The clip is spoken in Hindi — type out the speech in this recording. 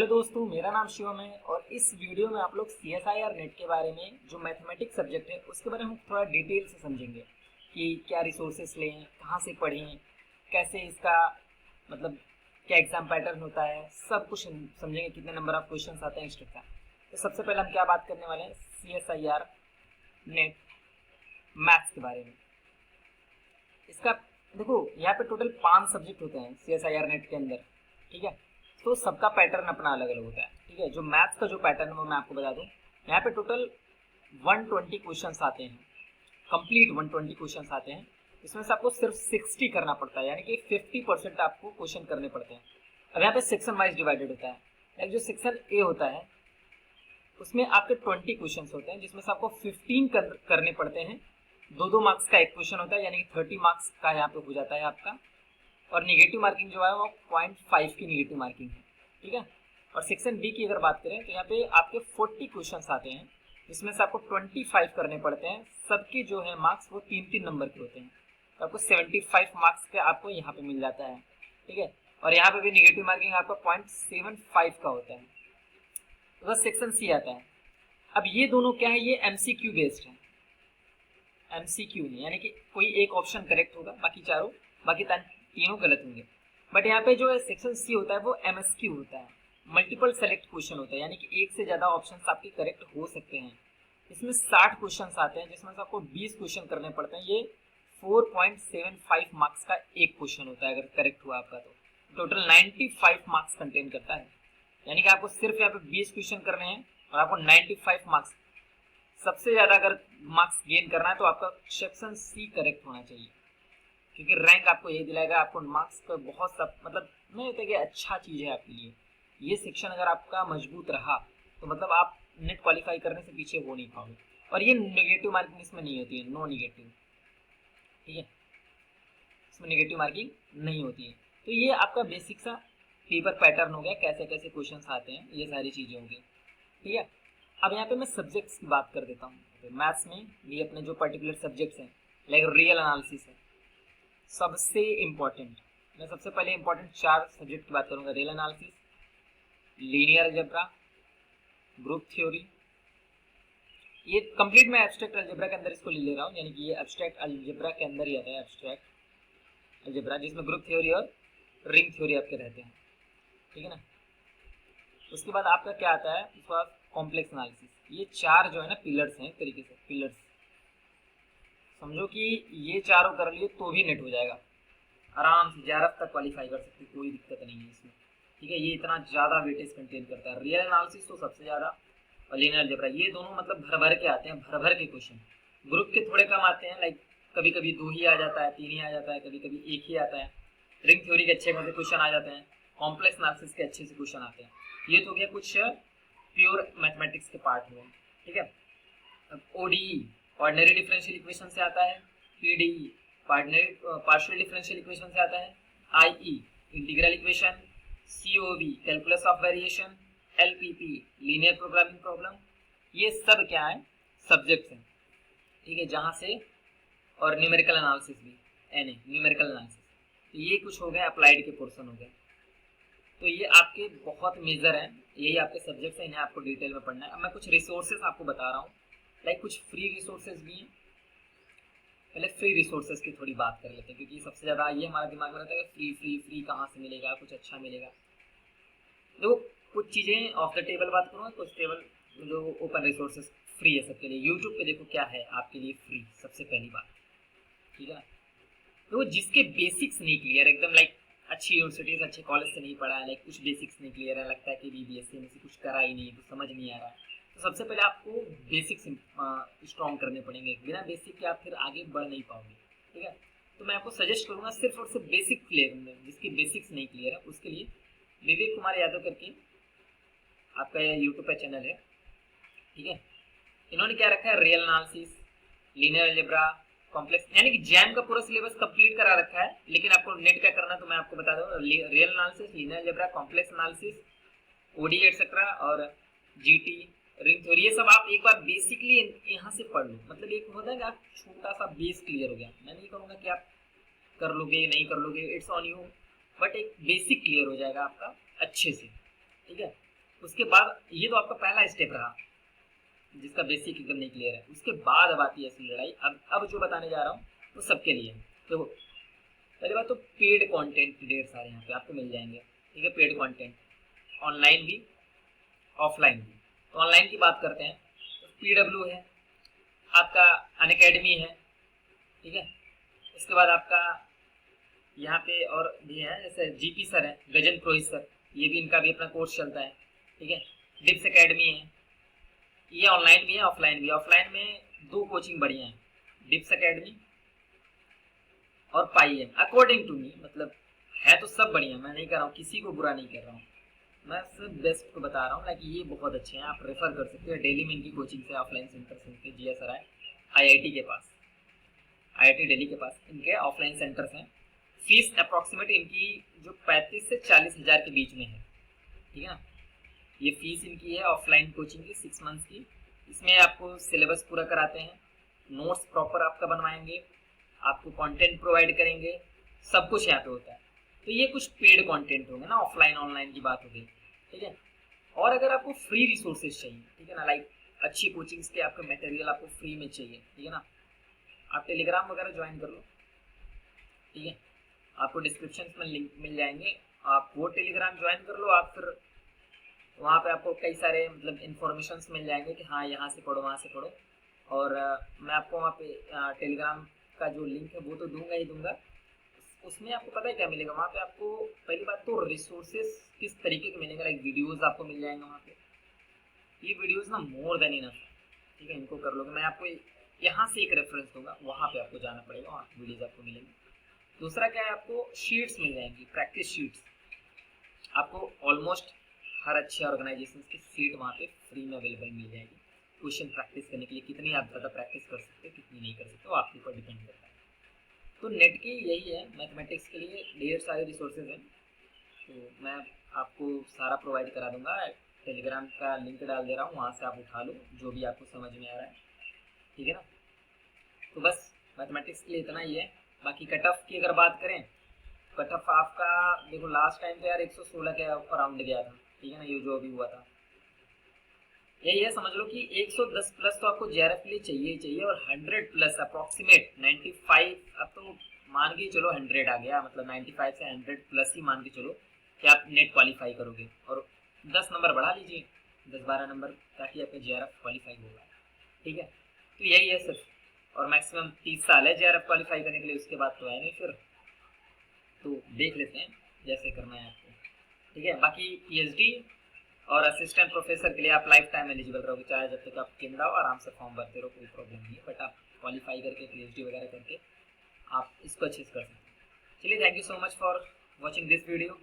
हेलो दोस्तों, मेरा नाम शिवम है और इस वीडियो में आप लोग CSIR नेट के बारे में जो मैथमेटिक्स सब्जेक्ट है उसके बारे में थोड़ा डिटेल से समझेंगे कि क्या रिसोर्सेस लें, कहाँ से पढ़ें, कैसे इसका मतलब क्या एग्जाम पैटर्न होता है, सब कुछ समझेंगे। कितने नंबर ऑफ क्वेश्चन आते हैं एक्स्ट्रा। तो सबसे पहले हम क्या बात करने वाले हैं, CSIR नेट मैथ्स के बारे में। इसका देखो, यहाँ पे टोटल 5 सब्जेक्ट होते हैं CSIR नेट के अंदर, ठीक है। तो सबका पैटर्न अपना अलग अलग होता है, ठीक है। जो मैथ्स का जो पैटर्न है वो मैं आपको बता दूं। यहाँ पे टोटल 120 क्वेश्चंस आते हैं, कंप्लीट 120 क्वेश्चंस आते हैं। इसमें से आपको सिर्फ 60 करना पड़ता है, यानी कि 50% आपको क्वेश्चन करने पड़ते हैं। अब यहाँ पे सेक्शन वाइज डिवाइडेड होता है। लाइक जो सेक्शन ए होता है उसमें आपके 20 क्वेश्चन होते हैं, जिसमें से आपको 15 करने पड़ते हैं। 2-2 मार्क्स का एक क्वेश्चन होता है, यानी कि 30 मार्क्स का यहाँ पे हो जाता है आपका। और निगेटिव मार्किंग जो है वो 0.5 की निगेटिव मार्किंग है, ठीक है। और सेक्शन बी की अगर बात करें तो यहाँ पे आपके 40 क्वेश्चंस आते हैं, जिसमें से आपको 25 करने पड़ते हैं। सबके जो है मार्क्स वो 3-3 नंबर के होते हैं, तो आपको 75 मार्क्स का आपको यहाँ पे मिल जाता है, ठीक है। और यहाँ पे भी निगेटिव मार्किंग आपका 0.75 का होता है। तो बस सेक्शन सी आता है। अब ये दोनों क्या है, ये MCQ बेस्ड है। MCQ है, यानी कि कोई एक ऑप्शन करेक्ट होगा, बाकी तीनों गलत होंगे। बट यहाँ पे जो है सेक्शन सी होता है वो MSQ होता है, मल्टीपल सेलेक्ट क्वेश्चन होता है, यानी कि एक से ज्यादा ऑप्शंस आपके करेक्ट हो सकते हैं। इसमें 60 क्वेश्चंस आते हैं, जिसमें से आपको 20 क्वेश्चन करने पड़ते हैं। ये 4.75 मार्क्स का एक क्वेश्चन होता है, अगर करेक्ट हुआ आपका तो टोटल 95 मार्क्स कंटेन करता है। यानी कि आपको सिर्फ यहाँ पे 20 क्वेश्चन करने हैं और आपको 95 मार्क्स, सबसे ज्यादा अगर मार्क्स गेन करना है तो आपका सेक्शन सी करेक्ट होना चाहिए, क्योंकि रैंक आपको यही दिलाएगा। आपको मार्क्स का बहुत सब मतलब नहीं होता कि अच्छा चीज़ है आपके लिए। ये सेक्शन अगर आपका मजबूत रहा तो मतलब आप नेट क्वालिफाई करने से पीछे हो नहीं पाओगे। और ये नेगेटिव मार्किंग इसमें नहीं होती है, नो निगेटिव, ठीक है। इसमें नेगेटिव मार्किंग नहीं होती है। तो ये आपका बेसिक सा पेपर पैटर्न हो गया, कैसे कैसे क्वेश्चन आते हैं, ये सारी चीज़ें होंगी, ठीक है। अब यहाँ पे मैं सब्जेक्ट्स की बात कर देता हूँ। तो मैथ्स में ये अपने जो पर्टिकुलर सब्जेक्ट्स हैं, लाइक रियल एनालिसिस है सबसे इम्पोर्टेंट। मैं सबसे पहले इम्पोर्टेंट 4 सब्जेक्ट की बात करूंगा, real analysis, linear algebra, group theory. ये कंप्लीट मैं एब्स्ट्रैक्ट अलजेब्रा के अंदर इसको ले रहा हूँ, यानी कि ये एब्स्ट्रैक्ट अलजेब्रा के अंदर ही आता है, एब्स्ट्रैक्ट अलजेब्रा, जिसमें ग्रुप थ्योरी और रिंग थ्योरी आपके रहते हैं, ठीक है ना। उसके बाद आपका क्या आता है, उसके बाद कॉम्प्लेक्स एनालिसिस। ये 4 जो है ना पिलर्स हैं, एक तरीके से पिलर्स समझो कि ये चारों कर लिए तो भी नेट हो जाएगा, आराम से JRF तक क्वालिफाई कर सकते, कोई दिक्कत नहीं है इसमें, ठीक है। ये इतना ज़्यादा वेटेज कंटेन करता है। रियल एनालिसिस तो सबसे ज़्यादा, और लीनियर अलजेब्रा, ये दोनों मतलब भर भर के आते हैं, भर भर के क्वेश्चन। ग्रुप के थोड़े कम आते हैं, लाइक कभी कभी 2 ही आ जाता है, 3 ही आ जाता है, कभी कभी 1 ही आता है। रिंग थ्योरी के अच्छे खासे क्वेश्चन आ जाते हैं, कॉम्प्लेक्स एनालिसिस के अच्छे से क्वेश्चन आते हैं। ये तो हो गया कुछ प्योर मैथमेटिक्स के पार्ट हुए, ठीक है। अब ODE ऑर्डिनरी डिफरेंशियल इक्वेशन से आता है, PDE पार्शियल डिफरेंशियल इक्वेशन से आता है, IE integral equation, COV calculus of variation, LPP linear programming problem. ये सब क्या है, सब्जेक्ट्स हैं, ठीक है, जहां से, और न्यूमेरिकल एनालिसिस भी, NA न्यूमेरिकल एनालिसिस। तो ये कुछ हो गया, अप्लाइड के पोर्शन हो गए। तो ये आपके बहुत मेजर हैं, यही आपके सब्जेक्ट्स हैं, इन्हें आपको डिटेल में पढ़ना है। अब मैं कुछ रिसोर्सेज आपको बता रहा हूँ, लाइक कुछ फ्री रिसोर्सेज भी हैं। पहले फ्री रिसोर्सेज की थोड़ी बात कर लेते हैं, क्योंकि सबसे ज़्यादा ये हमारा दिमाग में रहता है कि फ्री फ्री फ्री कहाँ से मिलेगा, कुछ अच्छा मिलेगा। देखो, कुछ चीज़ें ऑफ द टेबल बात करूँगा, कुछ टेबल जो ओपन रिसोर्सेज फ्री है सबके लिए। यूट्यूब पे देखो क्या है आपके लिए फ्री, सबसे पहली बात, ठीक है ना। तो जिसके बेसिक्स नहीं क्लियर एकदम, लाइक अच्छी यूनिवर्सिटीज अच्छे कॉलेज से नहीं पढ़ा है, लाइक कुछ बेसिक्स नहीं क्लियर है, लगता है कि BBSC में से कुछ करा ही नहीं, कुछ समझ नहीं आ रहा है, तो सबसे पहले आपको बेसिक्स स्ट्रॉन्ग करने पड़ेंगे। बिना बेसिक के आप फिर आगे बढ़ नहीं पाओगे, ठीक है। तो मैं आपको सजेस्ट करूंगा सिर्फ और सिर्फ बेसिक क्लियर, जिसके बेसिक्स नहीं क्लियर है उसके लिए विवेक कुमार यादव करके आपका यूट्यूब पे चैनल है, ठीक है। इन्होंने क्या रखा है, real analysis, linear algebra, complex, यानी कि जैम का पूरा सिलेबस कंप्लीट करा रखा है। लेकिन आपको नेट क्या करना है तो मैं आपको बता दूं, real analysis, linear algebra, complex analysis, ODE etcetera और GT रिंग थ्योरी, ये सब आप एक बार बेसिकली यहाँ से पढ़ लो। मतलब एक होता है कि आप छोटा सा बेस क्लियर हो गया, मैं नहीं कहूँगा कि आप कर लोगे नहीं कर लोगे, इट्स ऑन यू, बट एक बेसिक क्लियर हो जाएगा आपका अच्छे से, ठीक है। उसके बाद ये तो आपका पहला स्टेप रहा जिसका बेसिक एकदम नहीं क्लियर है। उसके बाद अब आती है असली लड़ाई। अब जो बताने जा रहा हूँ वो सबके लिए। तो पहली बात तो पेड कंटेंट ढेर सारे यहाँ पे आपको मिल जाएंगे, ठीक है। पेड कंटेंट ऑनलाइन भी ऑफलाइन भी। तो ऑनलाइन की बात करते हैं तो PW है आपका, अनअकैडमी है, ठीक है। उसके बाद आपका यहाँ पे और भी है, जैसे GP सर है, गजन प्रोहित सर, ये भी इनका भी अपना कोर्स चलता है, ठीक है। डिप्स अकेडमी है, ये ऑनलाइन भी है ऑफलाइन भी। ऑफलाइन में दो कोचिंग बढ़िया है, डिप्स अकेडमी और पाई अकॉर्डिंग टू मी। मतलब है तो सब बढ़िया, मैं नहीं कर रहा हूँ, किसी को बुरा नहीं कर रहा हूँ, मैं सिर्फ बेस्ट को बता रहा हूँ। लाइक ये बहुत अच्छे हैं, आप रेफर कर सकते हो। दिल्ली में इनकी कोचिंग से ऑफलाइन सेंटर से इनके GSRI IIT के पास, IIT दिल्ली के पास इनके ऑफलाइन सेंटर्स हैं। फीस अप्रॉक्सीमेट इनकी जो 35 से 40 हज़ार के बीच में है, ठीक है ना। ये फीस इनकी है ऑफलाइन कोचिंग की 6 मंथ्स की। इसमें आपको सिलेबस पूरा कराते हैं, नोट्स प्रॉपर आपका बनवाएंगे, आपको कंटेंट प्रोवाइड करेंगे, सब कुछ यहाँ पे होता है। तो ये कुछ पेड कंटेंट होंगे ना, ऑफलाइन ऑनलाइन की बात हो गई, ठीक है। और अगर आपको फ्री रिसोर्सेज चाहिए, ठीक है ना, लाइक अच्छी कोचिंग्स के आपका मटेरियल आपको फ्री में चाहिए, ठीक है ना, आप टेलीग्राम वगैरह ज्वाइन कर लो, ठीक है। आपको डिस्क्रिप्शन में लिंक मिल जाएंगे, आप वो टेलीग्राम ज्वाइन कर लो। आप फिर वहाँ पे आपको कई सारे मतलब इन्फॉर्मेशंस मिल जाएंगे कि हाँ यहाँ से पढ़ो वहाँ से पढ़ो। और मैं आपको वहाँ पे टेलीग्राम का जो लिंक है वो तो दूंगा ही दूंगा। उसमें आपको पता है क्या मिलेगा वहाँ पे आपको, पहली बात तो रिसोर्सेज किस तरीके के मिलेंगे, लाइक वीडियोस आपको मिल जाएंगे वहाँ पे। ये वीडियोस ना मोर देन इनफ, ठीक है, इनको कर लोगे। मैं आपको यहाँ से एक रेफरेंस दूंगा, वहाँ पे आपको जाना पड़ेगा, वहाँ वीडियोज आपको मिलेंगे। दूसरा क्या है, आपको शीट्स मिल जाएंगी, प्रैक्टिस शीट्स। आपको ऑलमोस्ट हर अच्छे ऑर्गेनाइजेशन की सीट वहाँ पे फ्री में अवेलेबल मिल जाएगी। क्वेश्चन प्रैक्टिस करने के लिए कितनी आप ज़्यादा प्रैक्टिस कर सकते हो, कितनी नहीं कर सकते हो, आपके ऊपर डिपेंड करता है। तो नेट की यही है, मैथमेटिक्स के लिए ढेर सारे रिसोर्सेज हैं। तो मैं आपको सारा प्रोवाइड करा दूंगा। टेलीग्राम का लिंक डाल दे रहा हूँ, वहाँ से आप उठा लो जो भी आपको समझ में आ रहा है, ठीक है ना। तो बस मैथमेटिक्स के लिए इतना ही है। बाकी कट ऑफ की अगर बात करें, कट ऑफ आपका देखो लास्ट टाइम तो यार 116 के अराउंड गया था, ठीक है ना, ये जो अभी हुआ था। यही है, समझ लो कि 110 प्लस तो आपको JRF के लिए चाहिए ही चाहिए, और 100 प्लस अप्रॉक्सीमेट 95, अब तो मान के चलो 100 आ गया, मतलब 95 से 100 प्लस ही मान के चलो कि आप नेट क्वालिफाई करोगे। और 10 नंबर बढ़ा लीजिए, 10-12 नंबर, ताकि आपका JRF क्वालिफाई होगा, ठीक है। तो यही है सिर्फ, और मैक्सिमम 30 साल है JRF क्वालिफाई करने के लिए, उसके बाद तो है नहीं फिर। तो देख लेते हैं जैसे करना है आपको, ठीक है। बाकी PhD और असिस्टेंट प्रोफेसर के लिए आप लाइफ टाइम एलिजिबल रहोगे, चाहे जब तक आप जिंदा हो आराम से फॉर्म भरते रहो, कोई प्रॉब्लम नहीं है। बट आप क्वालिफाई करके PhD वगैरह करके आप इसको अच्छे से कर सकते हैं। चलिए, thank you so much for watching this video.